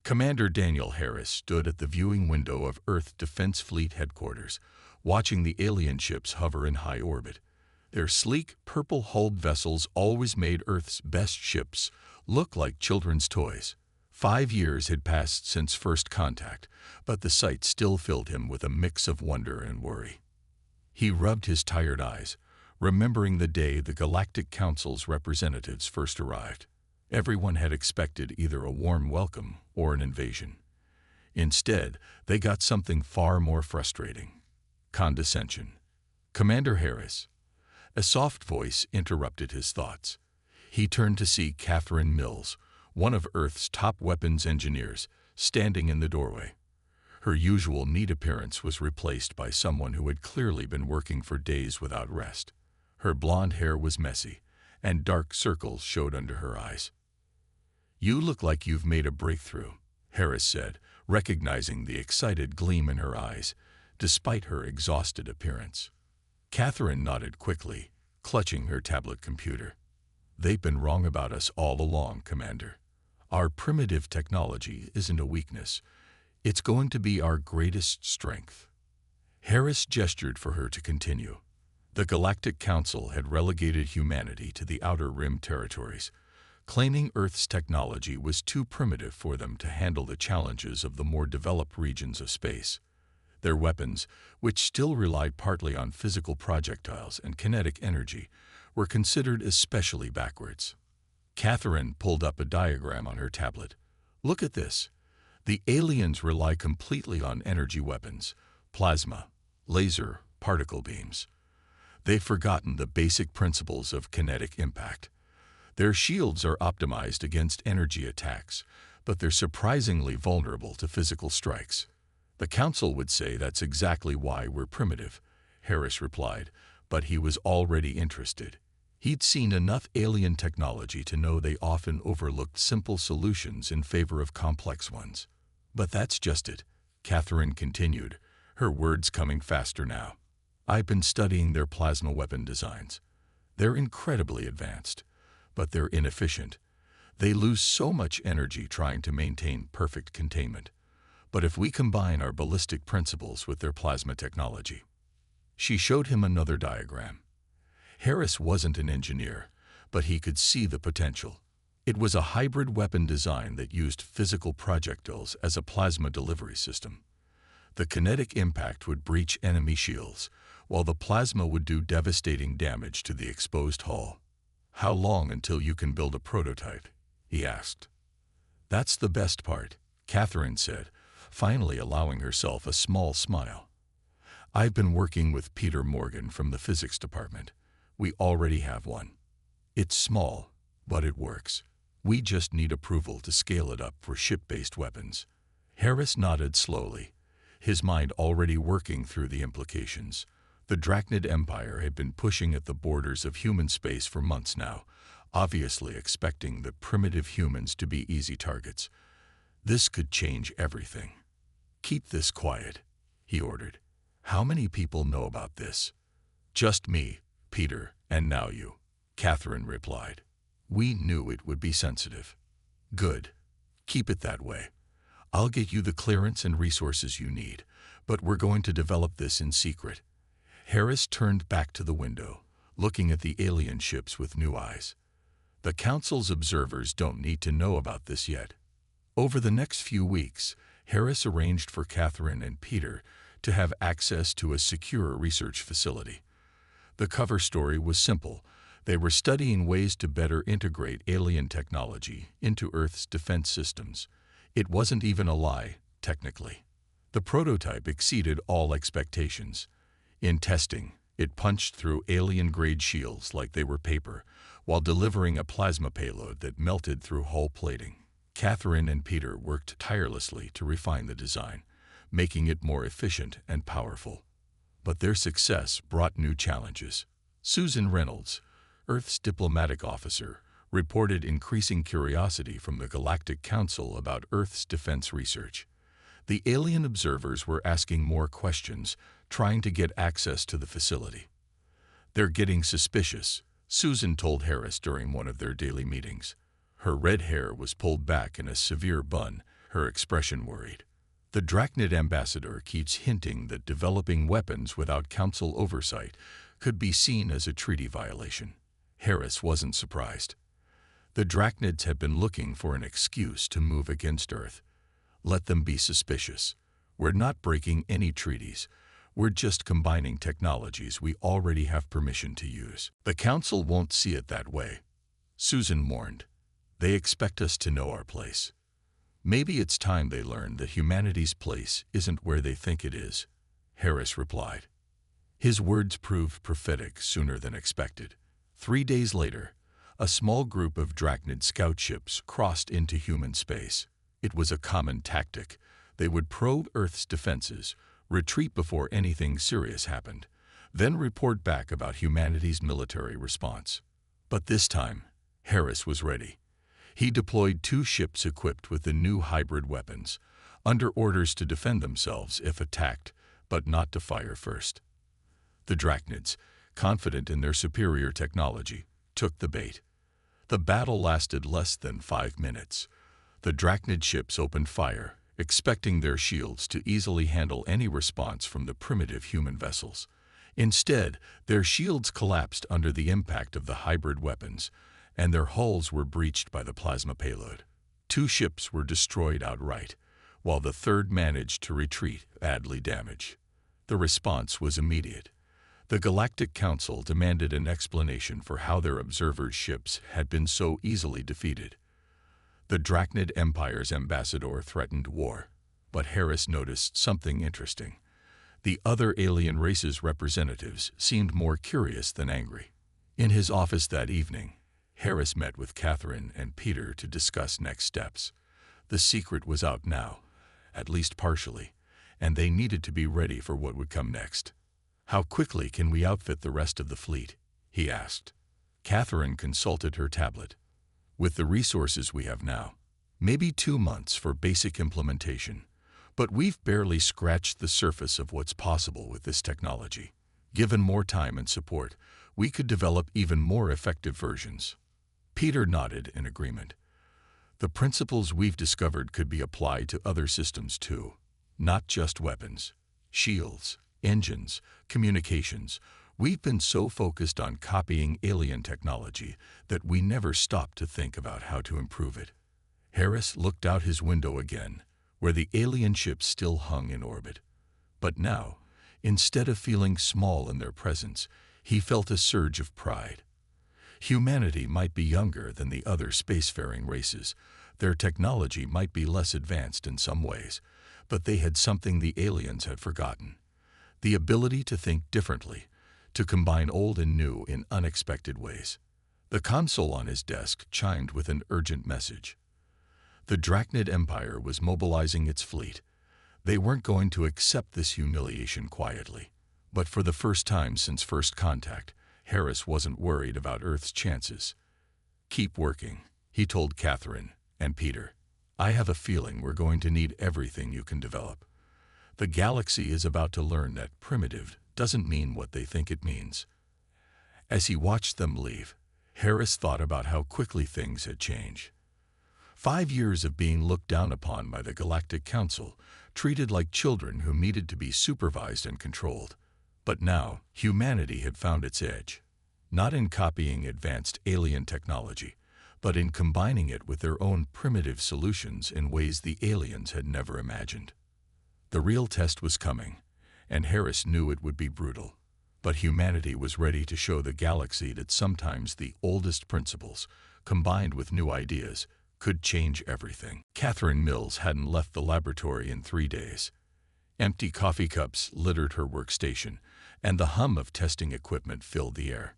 Commander Daniel Harris stood at the viewing window of Earth Defense Fleet headquarters, watching the alien ships hover in high orbit. Their sleek, purple-hulled vessels always made Earth's best ships look like children's toys. 5 years had passed since first contact, but the sight still filled him with a mix of wonder and worry. He rubbed his tired eyes, remembering the day the Galactic Council's representatives first arrived. Everyone had expected either a warm welcome or an invasion. Instead, they got something far more frustrating: condescension. "Commander Harris." A soft voice interrupted his thoughts. He turned to see Catherine Mills, one of Earth's top weapons engineers, standing in the doorway. Her usual neat appearance was replaced by someone who had clearly been working for days without rest. Her blonde hair was messy, and dark circles showed under her eyes. "You look like you've made a breakthrough," Harris said, recognizing the excited gleam in her eyes, despite her exhausted appearance. Catherine nodded quickly, clutching her tablet computer. "They've been wrong about us all along, Commander. Our primitive technology isn't a weakness. It's going to be our greatest strength." Harris gestured for her to continue. The Galactic Council had relegated humanity to the Outer Rim territories, claiming Earth's technology was too primitive for them to handle the challenges of the more developed regions of space. Their weapons, which still relied partly on physical projectiles and kinetic energy, were considered especially backwards. Catherine pulled up a diagram on her tablet. "Look at this. The aliens rely completely on energy weapons: plasma, laser, particle beams. They've forgotten the basic principles of kinetic impact. Their shields are optimized against energy attacks, but they're surprisingly vulnerable to physical strikes." "The Council would say that's exactly why we're primitive," Harris replied, but he was already interested. He'd seen enough alien technology to know they often overlooked simple solutions in favor of complex ones. "But that's just it," Catherine continued, her words coming faster now. "I've been studying their plasma weapon designs. They're incredibly advanced, but they're inefficient. They lose so much energy trying to maintain perfect containment. But if we combine our ballistic principles with their plasma technology..." She showed him another diagram. Harris wasn't an engineer, but he could see the potential. It was a hybrid weapon design that used physical projectiles as a plasma delivery system. The kinetic impact would breach enemy shields, while the plasma would do devastating damage to the exposed hull. "How long until you can build a prototype?" he asked. "That's the best part," Catherine said, finally allowing herself a small smile. "I've been working with Peter Morgan from the physics department. We already have one. It's small, but it works. We just need approval to scale it up for ship-based weapons." Harris nodded slowly, his mind already working through the implications. The Drachnid Empire had been pushing at the borders of human space for months now, obviously expecting the primitive humans to be easy targets. This could change everything. "Keep this quiet," he ordered. "How many people know about this?" "Just me, Peter, and now you," Catherine replied. "We knew it would be sensitive." "Good. Keep it that way. I'll get you the clearance and resources you need, but we're going to develop this in secret." Harris turned back to the window, looking at the alien ships with new eyes. "The Council's observers don't need to know about this yet." Over the next few weeks, Harris arranged for Catherine and Peter to have access to a secure research facility. The cover story was simple. They were studying ways to better integrate alien technology into Earth's defense systems. It wasn't even a lie, technically. The prototype exceeded all expectations. In testing, it punched through alien-grade shields like they were paper, while delivering a plasma payload that melted through hull plating. Catherine and Peter worked tirelessly to refine the design, making it more efficient and powerful. But their success brought new challenges. Susan Reynolds, Earth's diplomatic officer, reported increasing curiosity from the Galactic Council about Earth's defense research. The alien observers were asking more questions, trying to get access to the facility. "They're getting suspicious," Susan told Harris during one of their daily meetings. Her red hair was pulled back in a severe bun, her expression worried. The Drachnid ambassador keeps hinting that developing weapons without council oversight could be seen as a treaty violation. Harris wasn't surprised. The Drachnids had been looking for an excuse to move against Earth. Let them be suspicious. We're not breaking any treaties. We're just combining technologies we already have permission to use. The Council won't see it that way, Susan warned. They expect us to know our place. Maybe it's time they learn that humanity's place isn't where they think it is, Harris replied. His words proved prophetic sooner than expected. 3 days later, a small group of Drachnid scout ships crossed into human space. It was a common tactic. They would probe Earth's defenses, retreat before anything serious happened, then report back about humanity's military response. But this time, Harris was ready. He deployed 2 ships equipped with the new hybrid weapons, under orders to defend themselves if attacked, but not to fire first. The Drachnids, confident in their superior technology, took the bait. The battle lasted less than 5 minutes. The Drachnid ships opened fire, expecting their shields to easily handle any response from the primitive human vessels. Instead, their shields collapsed under the impact of the hybrid weapons, and their hulls were breached by the plasma payload. 2 ships were destroyed outright, while the third managed to retreat badly damaged. The response was immediate. The Galactic Council demanded an explanation for how their observers' ships had been so easily defeated. The Drachnid Empire's ambassador threatened war, but Harris noticed something interesting. The other alien races' representatives seemed more curious than angry. In his office that evening, Harris met with Catherine and Peter to discuss next steps. The secret was out now, at least partially, and they needed to be ready for what would come next. "How quickly can we outfit the rest of the fleet?" he asked. Catherine consulted her tablet. "With the resources we have now, maybe 2 months for basic implementation. But we've barely scratched the surface of what's possible with this technology. Given more time and support, we could develop even more effective versions." Peter nodded in agreement. "The principles we've discovered could be applied to other systems too, not just weapons, shields, engines, communications. We've been so focused on copying alien technology that we never stopped to think about how to improve it." Harris looked out his window again, where the alien ships still hung in orbit. But now, instead of feeling small in their presence, he felt a surge of pride. Humanity might be younger than the other spacefaring races, their technology might be less advanced in some ways, but they had something the aliens had forgotten: the ability to think differently, to combine old and new in unexpected ways. The console on his desk chimed with an urgent message. The Drachnid Empire was mobilizing its fleet. They weren't going to accept this humiliation quietly. But for the first time since first contact, Harris wasn't worried about Earth's chances. "Keep working," he told Catherine and Peter. "I have a feeling we're going to need everything you can develop. The galaxy is about to learn that primitive doesn't mean what they think it means." As he watched them leave, Harris thought about how quickly things had changed. 5 years of being looked down upon by the Galactic Council, treated like children who needed to be supervised and controlled. But now, humanity had found its edge, not in copying advanced alien technology, but in combining it with their own primitive solutions in ways the aliens had never imagined. The real test was coming, and Harris knew it would be brutal. But humanity was ready to show the galaxy that sometimes the oldest principles, combined with new ideas, could change everything. Catherine Mills hadn't left the laboratory in 3 days. Empty coffee cups littered her workstation, and the hum of testing equipment filled the air.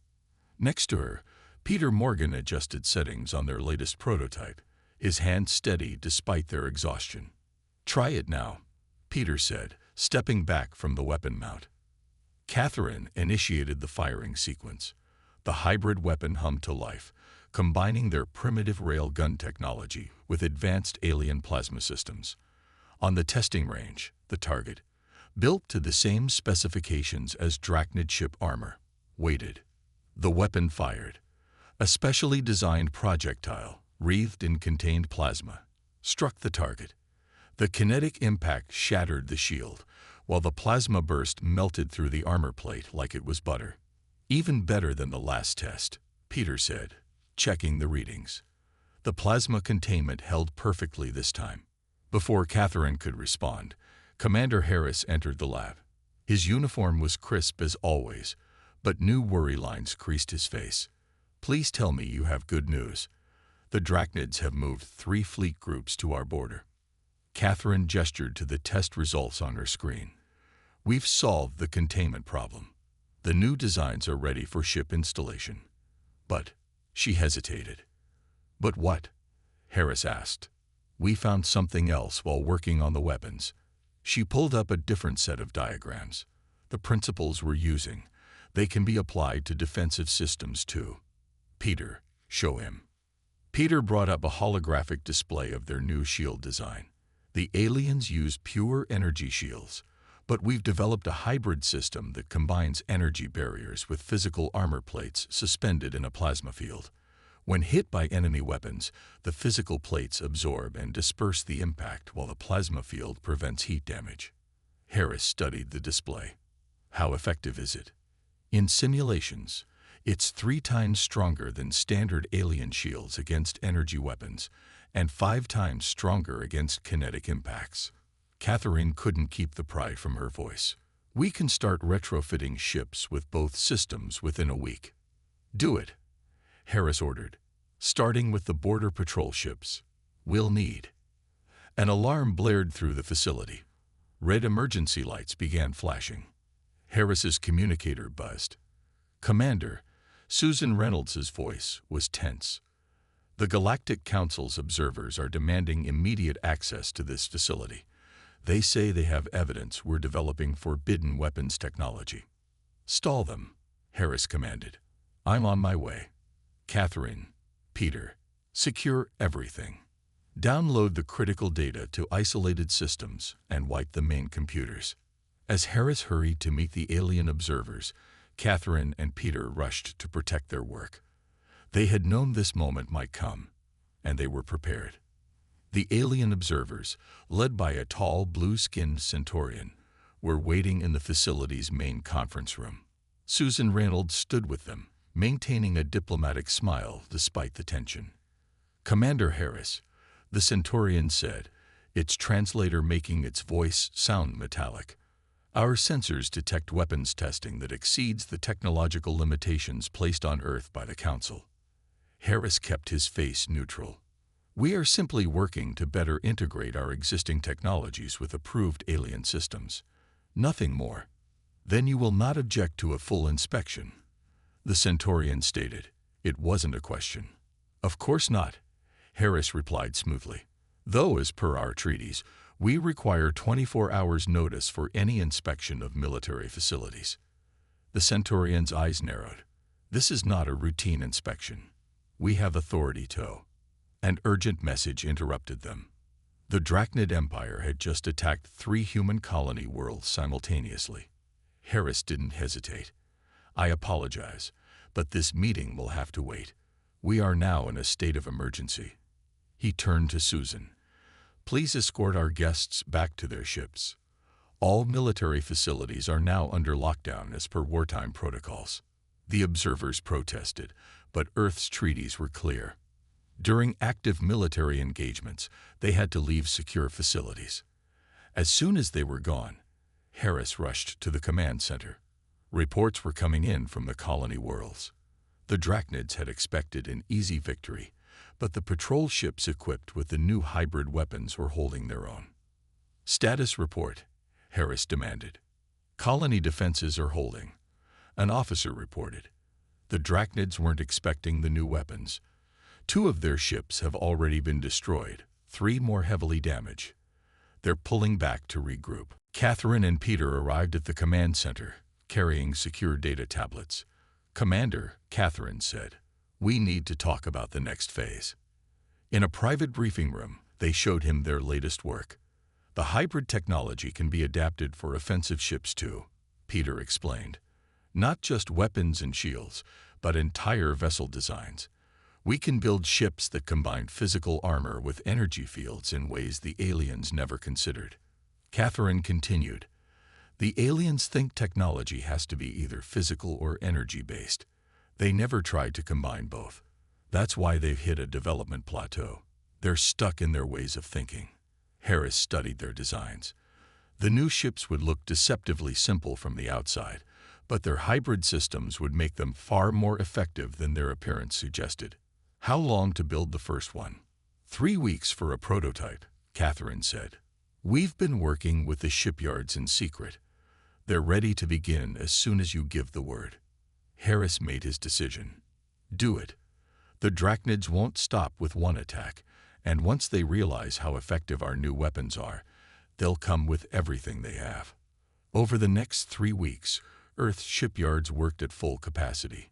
Next to her, Peter Morgan adjusted settings on their latest prototype, his hands steady despite their exhaustion. "Try it now," Peter said, stepping back from the weapon mount. Catherine initiated the firing sequence. The hybrid weapon hummed to life, combining their primitive railgun technology with advanced alien plasma systems. On the testing range, the target, built to the same specifications as Drachnid ship armor, waited. The weapon fired. A specially designed projectile, wreathed in contained plasma, struck the target. The kinetic impact shattered the shield, while the plasma burst melted through the armor plate like it was butter. Even better than the last test, Peter said, checking the readings. The plasma containment held perfectly this time. Before Catherine could respond, Commander Harris entered the lab. His uniform was crisp as always, but new worry lines creased his face. Please tell me you have good news. The Drachnids have moved 3 fleet groups to our border. Catherine gestured to the test results on her screen. We've solved the containment problem. The new designs are ready for ship installation. But, she hesitated. But what? Harris asked. We found something else while working on the weapons. She pulled up a different set of diagrams. The principles we're using, they can be applied to defensive systems too. Peter, show him. Peter brought up a holographic display of their new shield design. The aliens use pure energy shields, but we've developed a hybrid system that combines energy barriers with physical armor plates suspended in a plasma field. When hit by enemy weapons, the physical plates absorb and disperse the impact while the plasma field prevents heat damage. Harris studied the display. How effective is it? In simulations, it's 3 times stronger than standard alien shields against energy weapons, and 5 times stronger against kinetic impacts. Catherine couldn't keep the pride from her voice. We can start retrofitting ships with both systems within a week. Do it, Harris ordered, starting with the border patrol ships. We'll need. An alarm blared through the facility. Red emergency lights began flashing. Harris's communicator buzzed. Commander, Susan Reynolds's voice was tense. The Galactic Council's observers are demanding immediate access to this facility. They say they have evidence we're developing forbidden weapons technology. Stall them, Harris commanded. I'm on my way. Catherine, Peter, secure everything. Download the critical data to isolated systems and wipe the main computers. As Harris hurried to meet the alien observers, Catherine and Peter rushed to protect their work. They had known this moment might come, and they were prepared. The alien observers, led by a tall, blue-skinned Centaurian, were waiting in the facility's main conference room. Susan Reynolds stood with them, maintaining a diplomatic smile despite the tension. Commander Harris, the Centaurian said, its translator making its voice sound metallic. Our sensors detect weapons testing that exceeds the technological limitations placed on Earth by the Council. Harris kept his face neutral. We are simply working to better integrate our existing technologies with approved alien systems. Nothing more. Then you will not object to a full inspection, the Centaurian stated. It wasn't a question. Of course not, Harris replied smoothly. Though, as per our treaties, we require 24 hours notice for any inspection of military facilities. The Centaurian's eyes narrowed. This is not a routine inspection. We have authority to. An urgent message interrupted them. The Drachnid Empire had just attacked 3 human colony worlds simultaneously. Harris didn't hesitate. I apologize, but this meeting will have to wait. We are now in a state of emergency. He turned to Susan. Please escort our guests back to their ships. All military facilities are now under lockdown as per wartime protocols. The observers protested, but Earth's treaties were clear. During active military engagements, they had to leave secure facilities. As soon as they were gone, Harris rushed to the command center. Reports were coming in from the colony worlds. The Drachnids had expected an easy victory, but the patrol ships equipped with the new hybrid weapons were holding their own. Status report, Harris demanded. Colony defenses are holding, an officer reported. The Drachnids weren't expecting the new weapons. 2 of their ships have already been destroyed, 3 more heavily damaged. They're pulling back to regroup. Catherine and Peter arrived at the command center, carrying secure data tablets. Commander, Catherine said, we need to talk about the next phase. In a private briefing room, they showed him their latest work. The hybrid technology can be adapted for offensive ships too, Peter explained. Not just weapons and shields, but entire vessel designs. We can build ships that combine physical armor with energy fields in ways the aliens never considered. Catherine continued, "The aliens think technology has to be either physical or energy-based. They never tried to combine both. That's why they've hit a development plateau. They're stuck in their ways of thinking." Harris studied their designs. The new ships would look deceptively simple from the outside, but their hybrid systems would make them far more effective than their appearance suggested. "How long to build the first one?" 3 weeks for a prototype, Catherine said. "We've been working with the shipyards in secret. They're ready to begin as soon as you give the word." Harris made his decision. Do it. The Drachnids won't stop with one attack, and once they realize how effective our new weapons are, they'll come with everything they have. Over the next 3 weeks, Earth's shipyards worked at full capacity.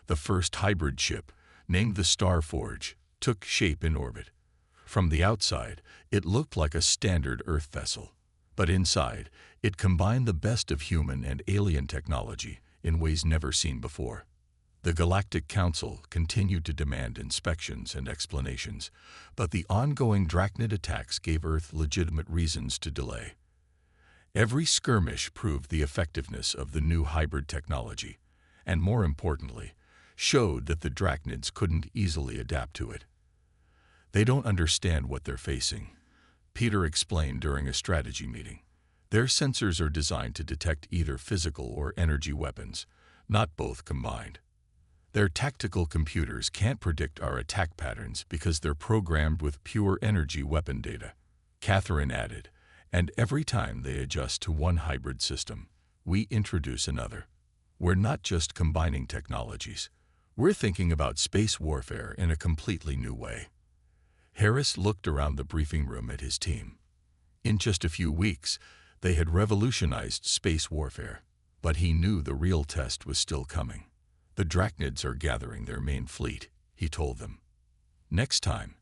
The first hybrid ship, named the Starforge, took shape in orbit. From the outside, it looked like a standard Earth vessel, but inside, it combined the best of human and alien technology in ways never seen before. The Galactic Council continued to demand inspections and explanations, but the ongoing Drachnid attacks gave Earth legitimate reasons to delay. Every skirmish proved the effectiveness of the new hybrid technology, and more importantly, showed that the Drachnids couldn't easily adapt to it. "They don't understand what they're facing," Peter explained during a strategy meeting. "Their sensors are designed to detect either physical or energy weapons, not both combined. Their tactical computers can't predict our attack patterns because they're programmed with pure energy weapon data." Catherine added, "And every time they adjust to one hybrid system, we introduce another. We're not just combining technologies. We're thinking about space warfare in a completely new way." Harris looked around the briefing room at his team. In just a few weeks, they had revolutionized space warfare, but he knew the real test was still coming. "The Drachnids are gathering their main fleet," he told them. "Next time,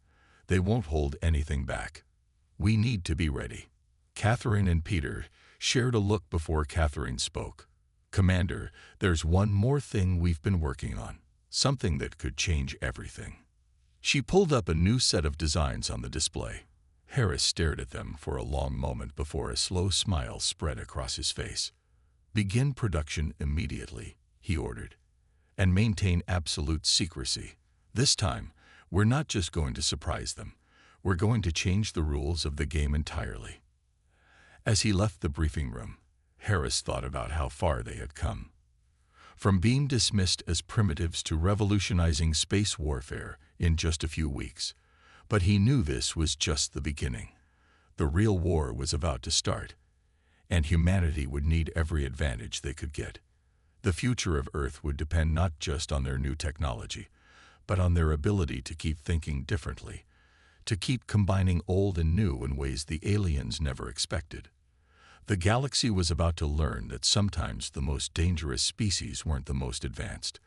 they won't hold anything back. We need to be ready." Catherine and Peter shared a look before Catherine spoke. "Commander, there's one more thing we've been working on, something that could change everything." She pulled up a new set of designs on the display. Harris stared at them for a long moment before a slow smile spread across his face. "Begin production immediately," he ordered, "and maintain absolute secrecy. This time, we're not just going to surprise them. We're going to change the rules of the game entirely." As he left the briefing room, Harris thought about how far they had come. From being dismissed as primitives to revolutionizing space warfare in just a few weeks. But he knew this was just the beginning. The real war was about to start, and humanity would need every advantage they could get. The future of Earth would depend not just on their new technology, but on their ability to keep thinking differently, to keep combining old and new in ways the aliens never expected. The galaxy was about to learn that sometimes the most dangerous species weren't the most advanced.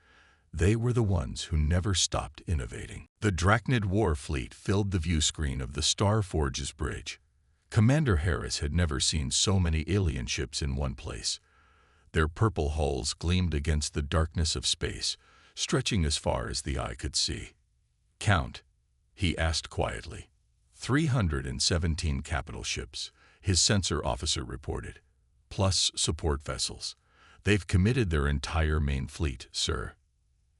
They were the ones who never stopped innovating. The Drachnid war fleet filled the view screen of the Starforge's bridge. Commander Harris had never seen so many alien ships in one place. Their purple hulls gleamed against the darkness of space, stretching as far as the eye could see. "Count," he asked quietly. 317 capital ships, his sensor officer reported, plus support vessels. "They've committed their entire main fleet, sir."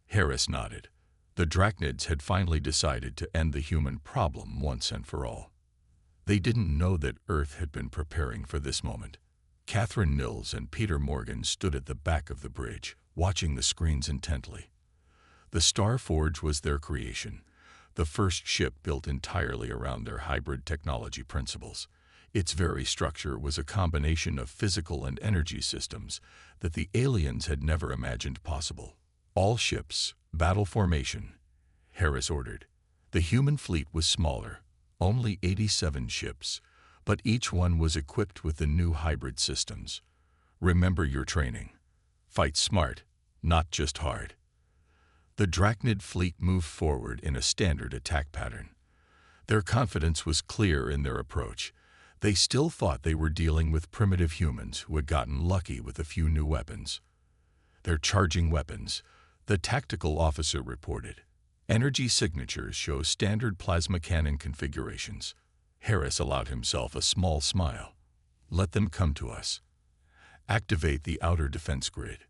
Harris nodded. The Drachnids had finally decided to end the human problem once and for all. They didn't know that Earth had been preparing for this moment. Catherine Nils and Peter Morgan stood at the back of the bridge, watching the screens intently. The Starforge was their creation, the first ship built entirely around their hybrid technology principles. Its very structure was a combination of physical and energy systems that the aliens had never imagined possible. "All ships, battle formation," Harris ordered. The human fleet was smaller, only 87 ships, but each one was equipped with the new hybrid systems. "Remember your training. Fight smart, not just hard." The Drachnid fleet moved forward in a standard attack pattern. Their confidence was clear in their approach. They still thought they were dealing with primitive humans who had gotten lucky with a few new weapons. "They're charging weapons," the tactical officer reported. Energy signatures show standard plasma cannon configurations. Harris allowed himself a small smile. Let them come to us. Activate the outer defense grid.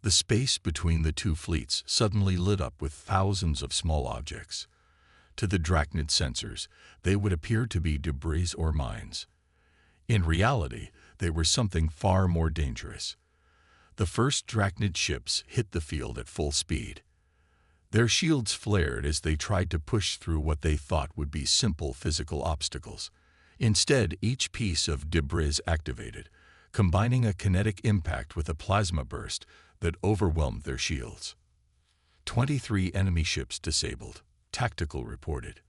The space between the two fleets suddenly lit up with thousands of small objects. To the Drachnid sensors, they would appear to be debris or mines. In reality, they were something far more dangerous. The first Drachnid ships hit the field at full speed. Their shields flared as they tried to push through what they thought would be simple physical obstacles. Instead, each piece of debris activated, combining a kinetic impact with a plasma burst that overwhelmed their shields. 23 enemy ships disabled, Tactical reported.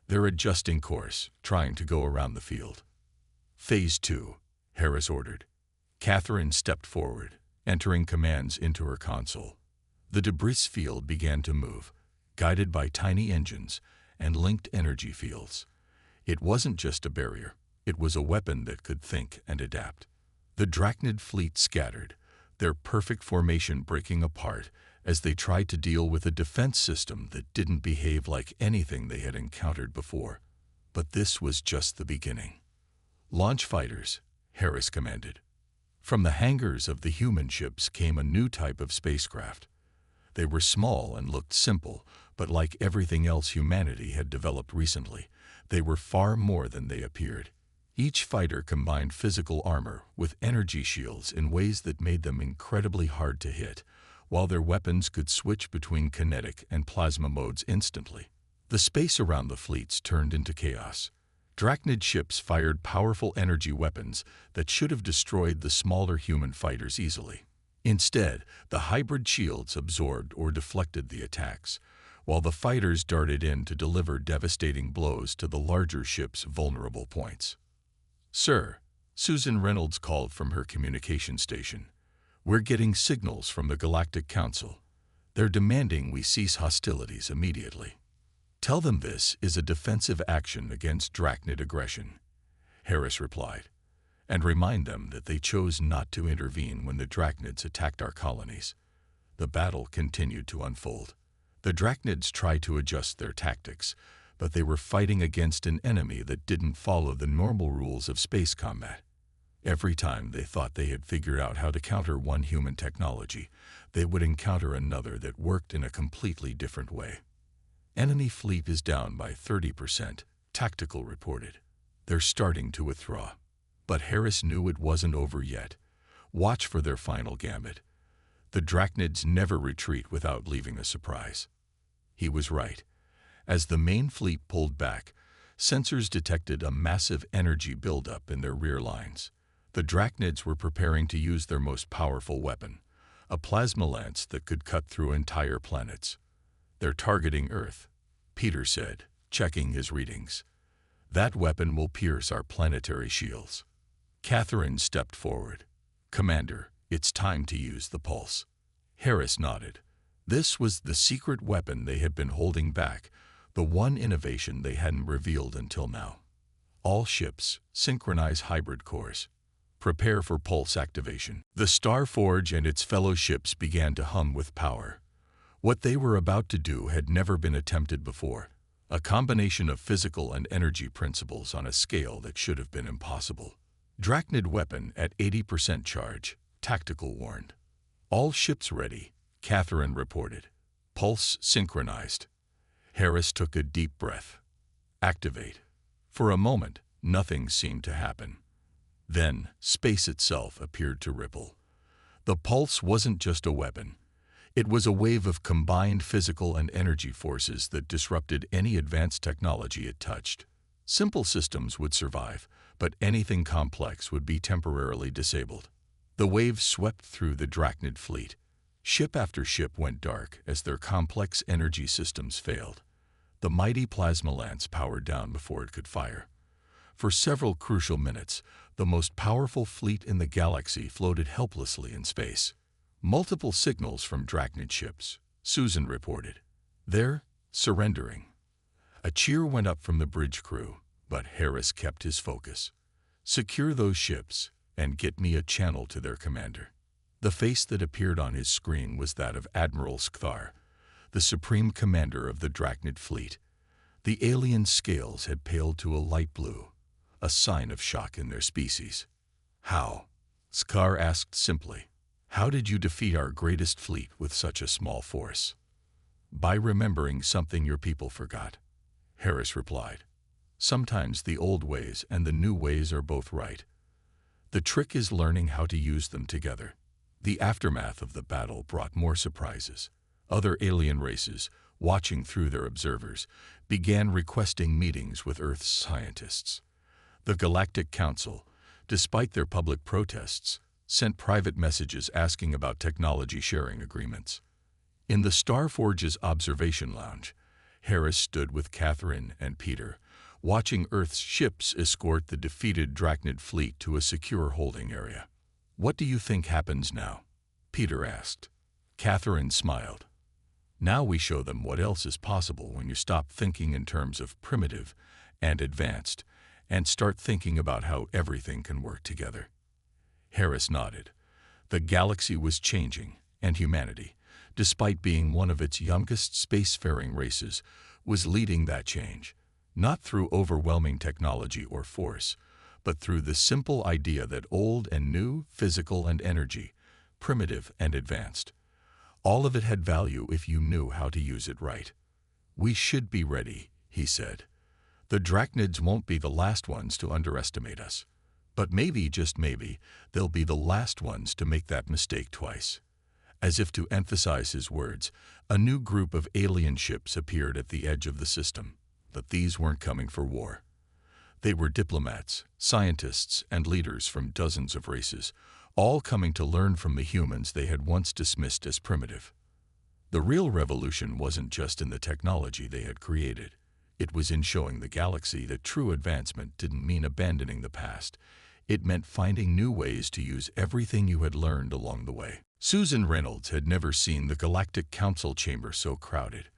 They're adjusting course, trying to go around the field. Phase 2, Harris ordered. Catherine stepped forward, entering commands into her console. The debris field began to move, guided by tiny engines and linked energy fields. It wasn't just a barrier, it was a weapon that could think and adapt. The Drachnid fleet scattered, their perfect formation breaking apart as they tried to deal with a defense system that didn't behave like anything they had encountered before. But this was just the beginning. Launch fighters, Harris commanded. From the hangars of the human ships came a new type of spacecraft. They were small and looked simple, but like everything else humanity had developed recently, they were far more than they appeared. Each fighter combined physical armor with energy shields in ways that made them incredibly hard to hit, while their weapons could switch between kinetic and plasma modes instantly. The space around the fleets turned into chaos. Drachnid ships fired powerful energy weapons that should have destroyed the smaller human fighters easily. Instead, the hybrid shields absorbed or deflected the attacks, while the fighters darted in to deliver devastating blows to the larger ships' vulnerable points. "Sir," Susan Reynolds called from her communication station, "we're getting signals from the Galactic Council. They're demanding we cease hostilities immediately." "Tell them this is a defensive action against Drachnid aggression," Harris replied, "and remind them that they chose not to intervene when the Drachnids attacked our colonies." The battle continued to unfold. The Drachnids tried to adjust their tactics, but they were fighting against an enemy that didn't follow the normal rules of space combat. Every time they thought they had figured out how to counter one human technology, they would encounter another that worked in a completely different way. "Enemy fleet is down by 30%, Tactical reported. They're starting to withdraw." But Harris knew it wasn't over yet. Watch for their final gambit. The Drachnids never retreat without leaving a surprise. He was right. As the main fleet pulled back, sensors detected a massive energy buildup in their rear lines. The Drachnids were preparing to use their most powerful weapon, a plasma lance that could cut through entire planets. "They're targeting Earth," Peter said, checking his readings. "That weapon will pierce our planetary shields." Catherine stepped forward. "Commander, it's time to use the pulse." Harris nodded. This was the secret weapon they had been holding back, the one innovation they hadn't revealed until now. "All ships, synchronize hybrid cores. Prepare for pulse activation." The Starforge and its fellow ships began to hum with power. What they were about to do had never been attempted before, a combination of physical and energy principles on a scale that should have been impossible. "Drachnid weapon at 80% charge," Tactical warned. "All ships ready," Catherine reported. "Pulse synchronized." Harris took a deep breath. "Activate." For a moment, nothing seemed to happen. Then, space itself appeared to ripple. The pulse wasn't just a weapon. It was a wave of combined physical and energy forces that disrupted any advanced technology it touched. Simple systems would survive, but anything complex would be temporarily disabled. The wave swept through the Drachnid fleet. Ship after ship went dark as their complex energy systems failed. The mighty plasma lance powered down before it could fire. For several crucial minutes, the most powerful fleet in the galaxy floated helplessly in space. "Multiple signals from Drachnid ships," Susan reported. "They're surrendering." A cheer went up from the bridge crew, but Harris kept his focus. "Secure those ships and get me a channel to their commander." The face that appeared on his screen was that of Admiral Skthar, the supreme commander of the Drachnid fleet. The alien scales had paled to a light blue, a sign of shock in their species. "How?" Scar asked simply. "How did you defeat our greatest fleet with such a small force?" "By remembering something your people forgot," Harris replied. "Sometimes the old ways and the new ways are both right. The trick is learning how to use them together." The aftermath of the battle brought more surprises. Other alien races, watching through their observers, began requesting meetings with Earth's scientists. The Galactic Council, despite their public protests, sent private messages asking about technology sharing agreements. In the Starforge's observation lounge, Harris stood with Catherine and Peter, watching Earth's ships escort the defeated Drachnid fleet to a secure holding area. "What do you think happens now?" Peter asked. Catherine smiled. "Now we show them what else is possible when you stop thinking in terms of primitive and advanced and start thinking about how everything can work together." Harris nodded. The galaxy was changing, and humanity, despite being one of its youngest spacefaring races, was leading that change, not through overwhelming technology or force, but through the simple idea that old and new, physical and energy, primitive and advanced, all of it had value if you knew how to use it right. "We should be ready," he said. "The Drachnids won't be the last ones to underestimate us. But maybe, just maybe, they'll be the last ones to make that mistake twice." As if to emphasize his words, a new group of alien ships appeared at the edge of the system. But these weren't coming for war. They were diplomats, scientists, and leaders from dozens of races, all coming to learn from the humans they had once dismissed as primitive. The real revolution wasn't just in the technology they had created. It was in showing the galaxy that true advancement didn't mean abandoning the past. It meant finding new ways to use everything you had learned along the way. Susan Reynolds had never seen the Galactic Council chamber so crowded.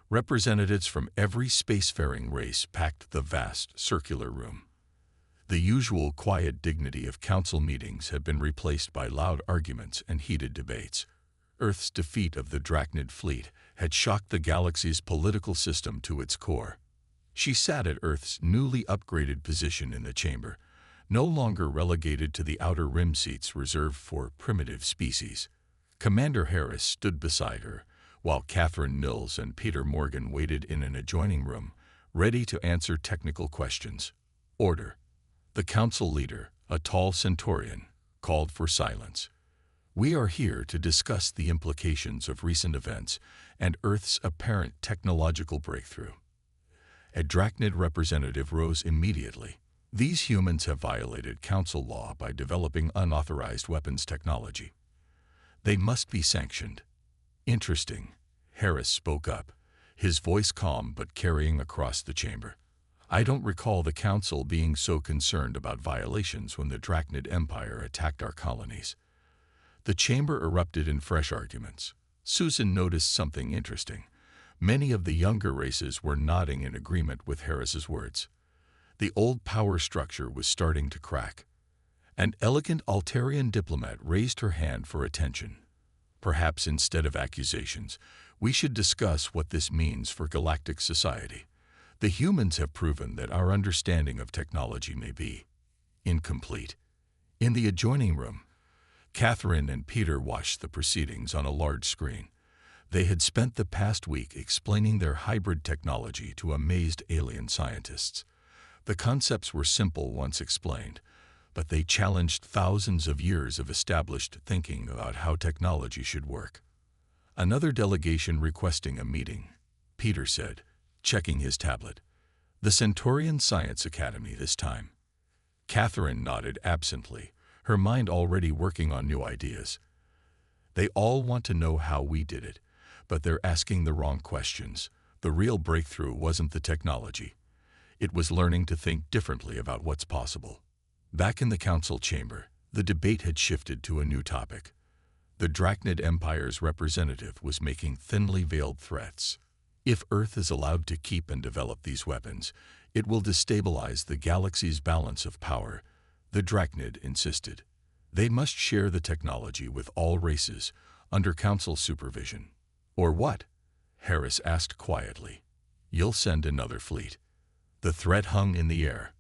Representatives from every spacefaring race packed the vast, circular room. The usual quiet dignity of council meetings had been replaced by loud arguments and heated debates. Earth's defeat of the Drachnid fleet had shocked the galaxy's political system to its core. She sat at Earth's newly upgraded position in the chamber, no longer relegated to the outer rim seats reserved for primitive species. Commander Harris stood beside her, while Catherine Mills and Peter Morgan waited in an adjoining room, ready to answer technical questions. Order. The council leader, a tall Centaurian, called for silence. "We are here to discuss the implications of recent events and Earth's apparent technological breakthrough." A Drachnid representative rose immediately. "These humans have violated council law by developing unauthorized weapons technology. They must be sanctioned." "Interesting," Harris spoke up, his voice calm but carrying across the chamber. "I don't recall the council being so concerned about violations when the Drachnid Empire attacked our colonies." The chamber erupted in fresh arguments. Susan noticed something interesting. Many of the younger races were nodding in agreement with Harris's words. The old power structure was starting to crack. An elegant Altarian diplomat raised her hand for attention. "Perhaps instead of accusations, we should discuss what this means for galactic society. The humans have proven that our understanding of technology may be incomplete." In the adjoining room, Catherine and Peter watched the proceedings on a large screen. They had spent the past week explaining their hybrid technology to amazed alien scientists. The concepts were simple once explained, but they challenged thousands of years of established thinking about how technology should work. "Another delegation requesting a meeting," Peter said, checking his tablet. "The Centaurian Science Academy this time." Catherine nodded absently, her mind already working on new ideas. "They all want to know how we did it, but they're asking the wrong questions. The real breakthrough wasn't the technology. It was learning to think differently about what's possible." Back in the council chamber, the debate had shifted to a new topic. The Drachnid Empire's representative was making thinly veiled threats. If Earth is allowed to keep and develop these weapons, it will destabilize the galaxy's balance of power, the Drachnid insisted. They must share the technology with all races, under council supervision. "Or what?" Harris asked quietly. "You'll send another fleet." The threat hung in the air.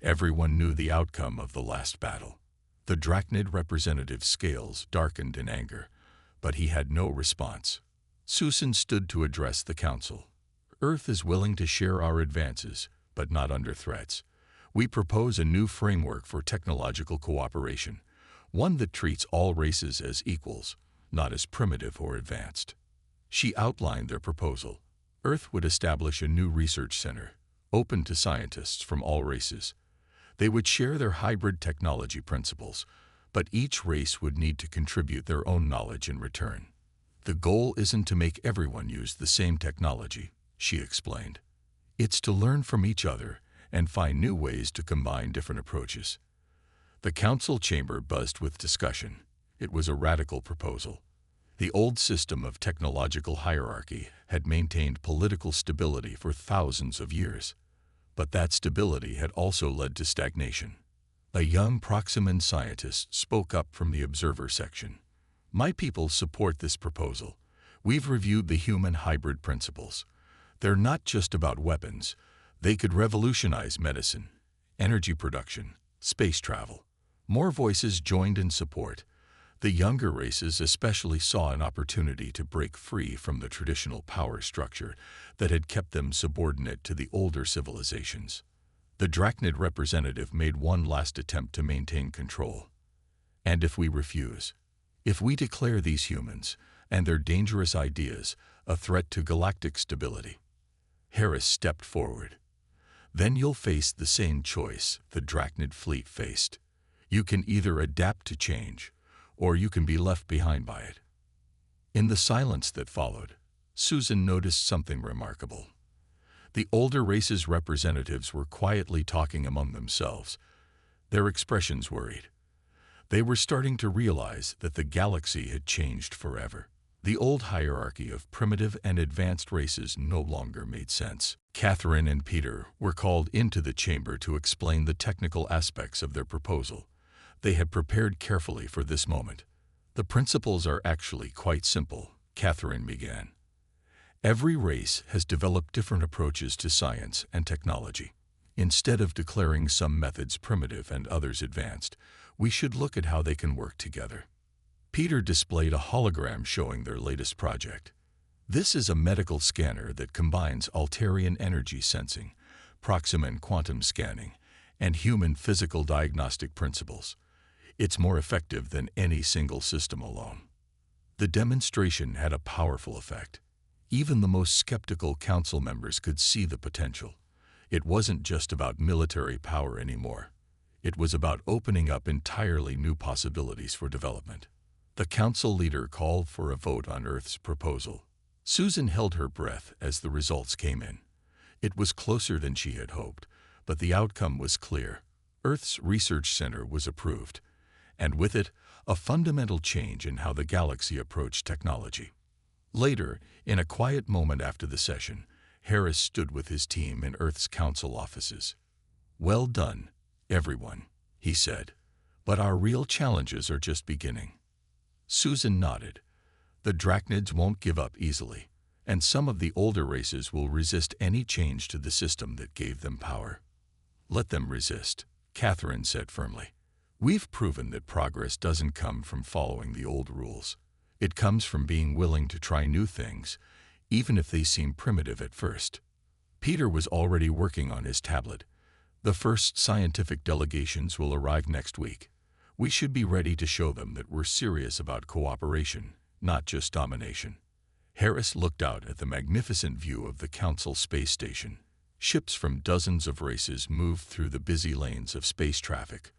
Everyone knew the outcome of the last battle. The Drachnid representative's scales darkened in anger, but he had no response. Susan stood to address the council. "Earth is willing to share our advances, but not under threats. We propose a new framework for technological cooperation, one that treats all races as equals, not as primitive or advanced." She outlined their proposal. Earth would establish a new research center, open to scientists from all races. They would share their hybrid technology principles, but each race would need to contribute their own knowledge in return. "The goal isn't to make everyone use the same technology," she explained. "It's to learn from each other and find new ways to combine different approaches." The council chamber buzzed with discussion. It was a radical proposal. The old system of technological hierarchy had maintained political stability for thousands of years. But that stability had also led to stagnation. A young Proximan scientist spoke up from the observer section. "My people support this proposal. We've reviewed the human hybrid principles. They're not just about weapons. They could revolutionize medicine, energy production, space travel." More voices joined in support. The younger races especially saw an opportunity to break free from the traditional power structure that had kept them subordinate to the older civilizations. The Drachnid representative made one last attempt to maintain control. "And if we refuse? If we declare these humans and their dangerous ideas a threat to galactic stability?" Harris stepped forward. "Then you'll face the same choice the Drachnid fleet faced. You can either adapt to change, or you can be left behind by it." In the silence that followed, Susan noticed something remarkable. The older races' representatives were quietly talking among themselves. Their expressions worried. They were starting to realize that the galaxy had changed forever. The old hierarchy of primitive and advanced races no longer made sense. Catherine and Peter were called into the chamber to explain the technical aspects of their proposal. They had prepared carefully for this moment. "The principles are actually quite simple," Catherine began. "Every race has developed different approaches to science and technology. Instead of declaring some methods primitive and others advanced, we should look at how they can work together." Peter displayed a hologram showing their latest project. "This is a medical scanner that combines Alterian energy sensing, Proximan quantum scanning, and human physical diagnostic principles. It's more effective than any single system alone." The demonstration had a powerful effect. Even the most skeptical council members could see the potential. It wasn't just about military power anymore. It was about opening up entirely new possibilities for development. The council leader called for a vote on Earth's proposal. Susan held her breath as the results came in. It was closer than she had hoped, but the outcome was clear. Earth's research center was approved, and with it, a fundamental change in how the galaxy approached technology. Later, in a quiet moment after the session, Harris stood with his team in Earth's council offices. "Well done, everyone," he said. "But our real challenges are just beginning." Susan nodded. "The Drachnids won't give up easily, and some of the older races will resist any change to the system that gave them power." "Let them resist," Catherine said firmly. "We've proven that progress doesn't come from following the old rules. It comes from being willing to try new things, even if they seem primitive at first." Peter was already working on his tablet. "The first scientific delegations will arrive next week. We should be ready to show them that we're serious about cooperation, not just domination." Harris looked out at the magnificent view of the Council space station. Ships from dozens of races moved through the busy lanes of space traffic.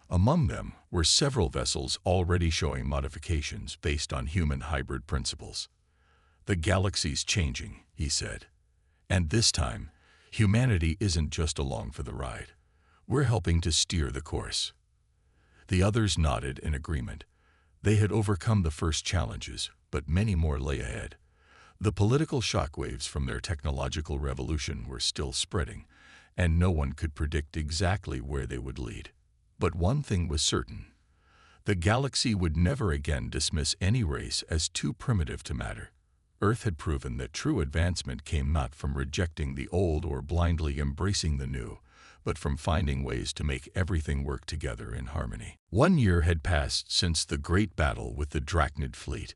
Among them were several vessels already showing modifications based on human hybrid principles. "The galaxy's changing," he said. "And this time, humanity isn't just along for the ride. We're helping to steer the course." The others nodded in agreement. They had overcome the first challenges, but many more lay ahead. The political shockwaves from their technological revolution were still spreading, and no one could predict exactly where they would lead. But one thing was certain. The galaxy would never again dismiss any race as too primitive to matter. Earth had proven that true advancement came not from rejecting the old or blindly embracing the new, but from finding ways to make everything work together in harmony. 1 year had passed since the great battle with the Drachnid fleet.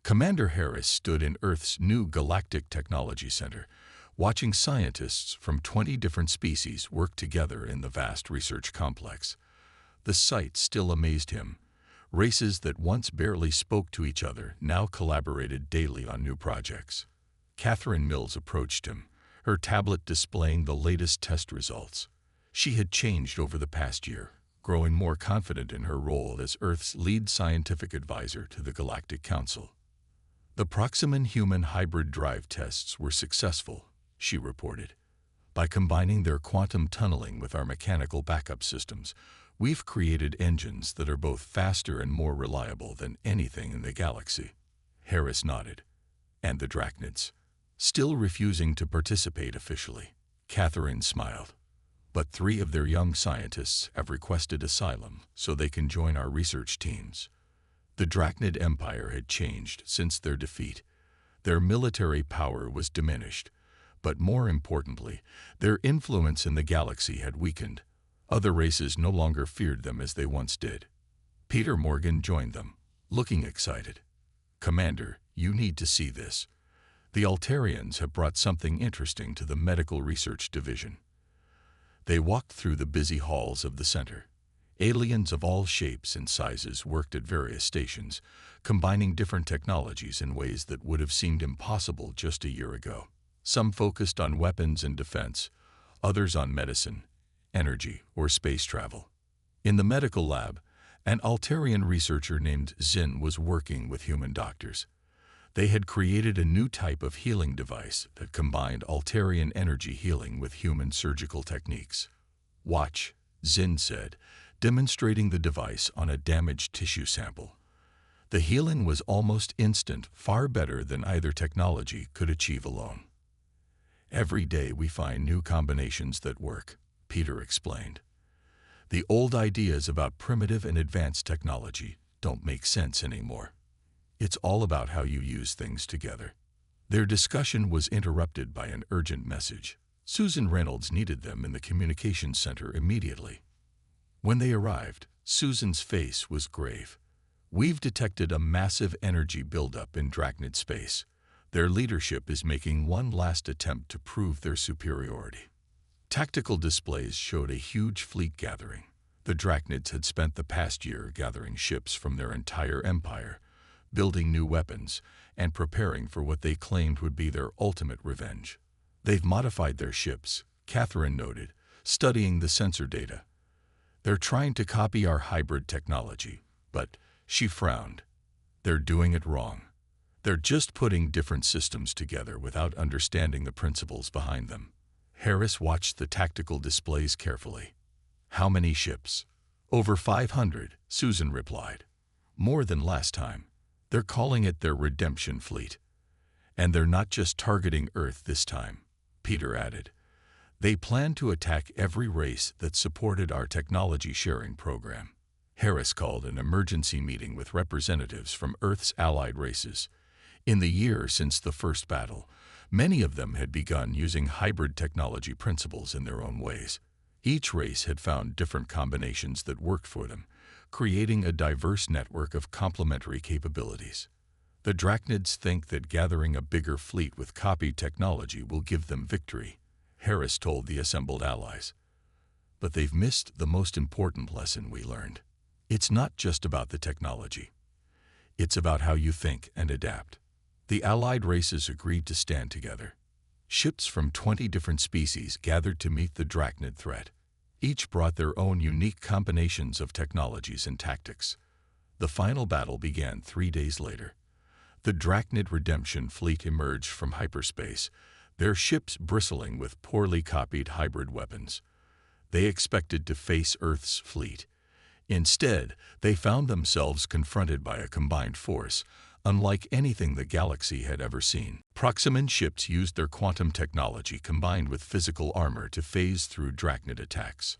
Commander Harris stood in Earth's new Galactic Technology Center, watching scientists from 20 different species work together in the vast research complex. The sight still amazed him. Races that once barely spoke to each other now collaborated daily on new projects. Catherine Mills approached him, her tablet displaying the latest test results. She had changed over the past year, growing more confident in her role as Earth's lead scientific advisor to the Galactic Council. The Proximan-human hybrid drive tests were successful, she reported. By combining their quantum tunneling with our mechanical backup systems, we've created engines that are both faster and more reliable than anything in the galaxy. Harris nodded. And the Drachnids? Still refusing to participate officially. Catherine smiled. But 3 of their young scientists have requested asylum so they can join our research teams. The Drachnid Empire had changed since their defeat. Their military power was diminished, but more importantly, their influence in the galaxy had weakened. Other races no longer feared them as they once did. Peter Morgan joined them, looking excited. Commander, you need to see this. The Altarians have brought something interesting to the Medical Research Division. They walked through the busy halls of the center. Aliens of all shapes and sizes worked at various stations, combining different technologies in ways that would have seemed impossible just a year ago. Some focused on weapons and defense, others on medicine, energy, or space travel. In the medical lab, an Altarian researcher named Zin was working with human doctors. They had created a new type of healing device that combined Altarian energy healing with human surgical techniques. Watch, Zin said, demonstrating the device on a damaged tissue sample. The healing was almost instant, far better than either technology could achieve alone. Every day we find new combinations that work, Peter explained. The old ideas about primitive and advanced technology don't make sense anymore. It's all about how you use things together. Their discussion was interrupted by an urgent message. Susan Reynolds needed them in the communications center immediately. When they arrived, Susan's face was grave. We've detected a massive energy buildup in Drachnid space. Their leadership is making one last attempt to prove their superiority. Tactical displays showed a huge fleet gathering. The Drachnids had spent the past year gathering ships from their entire empire, building new weapons, and preparing for what they claimed would be their ultimate revenge. They've modified their ships, Catherine noted, studying the sensor data. They're trying to copy our hybrid technology, but, she frowned, they're doing it wrong. They're just putting different systems together without understanding the principles behind them. Harris watched the tactical displays carefully. How many ships? Over 500, Susan replied. More than last time. They're calling it their redemption fleet. And they're not just targeting Earth this time, Peter added. They plan to attack every race that supported our technology sharing program. Harris called an emergency meeting with representatives from Earth's allied races. In the year since the first battle, many of them had begun using hybrid technology principles in their own ways. Each race had found different combinations that worked for them, creating a diverse network of complementary capabilities. The Drachnids think that gathering a bigger fleet with copied technology will give them victory, Harris told the assembled allies. But they've missed the most important lesson we learned. It's not just about the technology. It's about how you think and adapt. The allied races agreed to stand together. Ships from 20 different species gathered to meet the Drachnid threat. Each brought their own unique combinations of technologies and tactics. The final battle began 3 days later. The Drachnid redemption fleet emerged from hyperspace, their ships bristling with poorly copied hybrid weapons. They expected to face Earth's fleet. Instead, they found themselves confronted by a combined force, unlike anything the galaxy had ever seen. Proximan ships used their quantum technology combined with physical armor to phase through Drachnid attacks.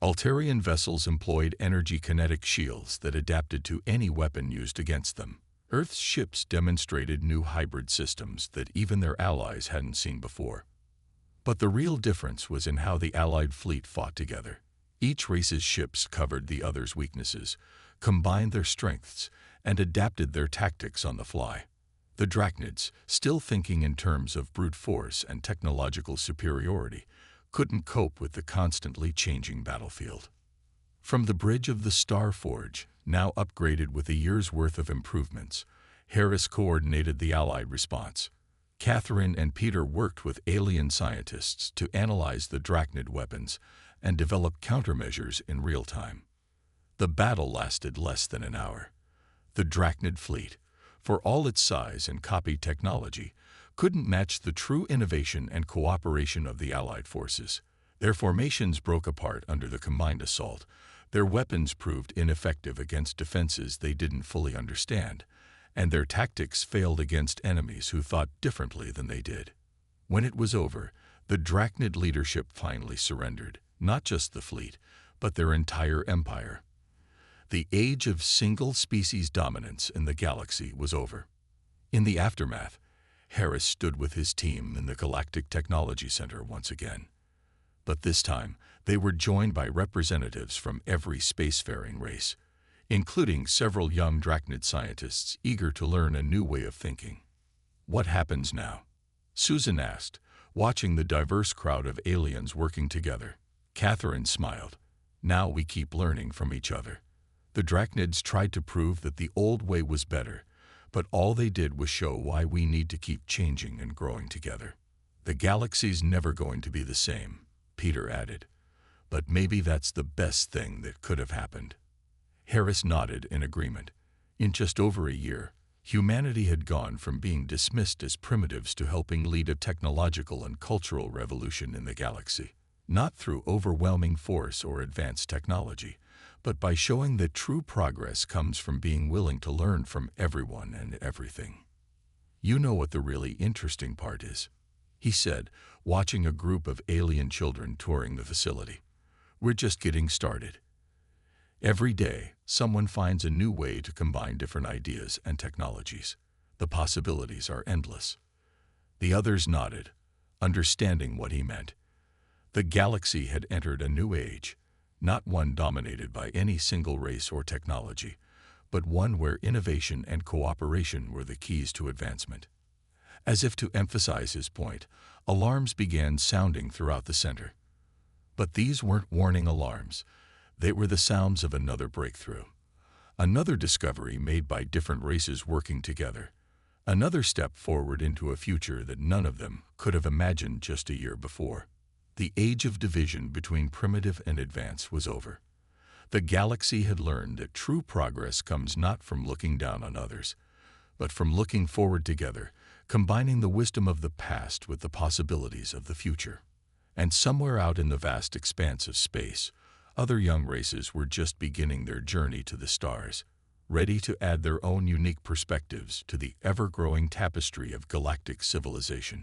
Altarian vessels employed energy-kinetic shields that adapted to any weapon used against them. Earth's ships demonstrated new hybrid systems that even their allies hadn't seen before. But the real difference was in how the Allied fleet fought together. Each race's ships covered the other's weaknesses, combined their strengths, and adapted their tactics on the fly. The Drachnids, still thinking in terms of brute force and technological superiority, couldn't cope with the constantly changing battlefield. From the bridge of the Star Forge, now upgraded with a year's worth of improvements, Harris coordinated the Allied response. Catherine and Peter worked with alien scientists to analyze the Drachnid weapons and develop countermeasures in real time. The battle lasted less than an hour. The Drachnid fleet, for all its size and copied technology, couldn't match the true innovation and cooperation of the Allied forces. Their formations broke apart under the combined assault. Their weapons proved ineffective against defenses they didn't fully understand, and their tactics failed against enemies who thought differently than they did. When it was over, the Drachnid leadership finally surrendered, not just the fleet, but their entire empire. The age of single-species dominance in the galaxy was over. In the aftermath, Harris stood with his team in the Galactic Technology Center once again. But this time, they were joined by representatives from every spacefaring race, including several young Drachnid scientists eager to learn a new way of thinking. "What happens now?" Susan asked, watching the diverse crowd of aliens working together. Catherine smiled. "Now we keep learning from each other." The Drachnids tried to prove that the old way was better, but all they did was show why we need to keep changing and growing together. "The galaxy's never going to be the same," Peter added. "But maybe that's the best thing that could have happened." Harris nodded in agreement. In just over a year, humanity had gone from being dismissed as primitives to helping lead a technological and cultural revolution in the galaxy. Not through overwhelming force or advanced technology, but by showing that true progress comes from being willing to learn from everyone and everything. "You know what the really interesting part is," he said, watching a group of alien children touring the facility. "We're just getting started. Every day, someone finds a new way to combine different ideas and technologies. The possibilities are endless." The others nodded, understanding what he meant. The galaxy had entered a new age, not one dominated by any single race or technology, but one where innovation and cooperation were the keys to advancement. As if to emphasize his point, alarms began sounding throughout the center. But these weren't warning alarms. They were the sounds of another breakthrough. Another discovery made by different races working together. Another step forward into a future that none of them could have imagined just a year before. The age of division between primitive and advanced was over. The galaxy had learned that true progress comes not from looking down on others, but from looking forward together, combining the wisdom of the past with the possibilities of the future. And somewhere out in the vast expanse of space, other young races were just beginning their journey to the stars, ready to add their own unique perspectives to the ever-growing tapestry of galactic civilization.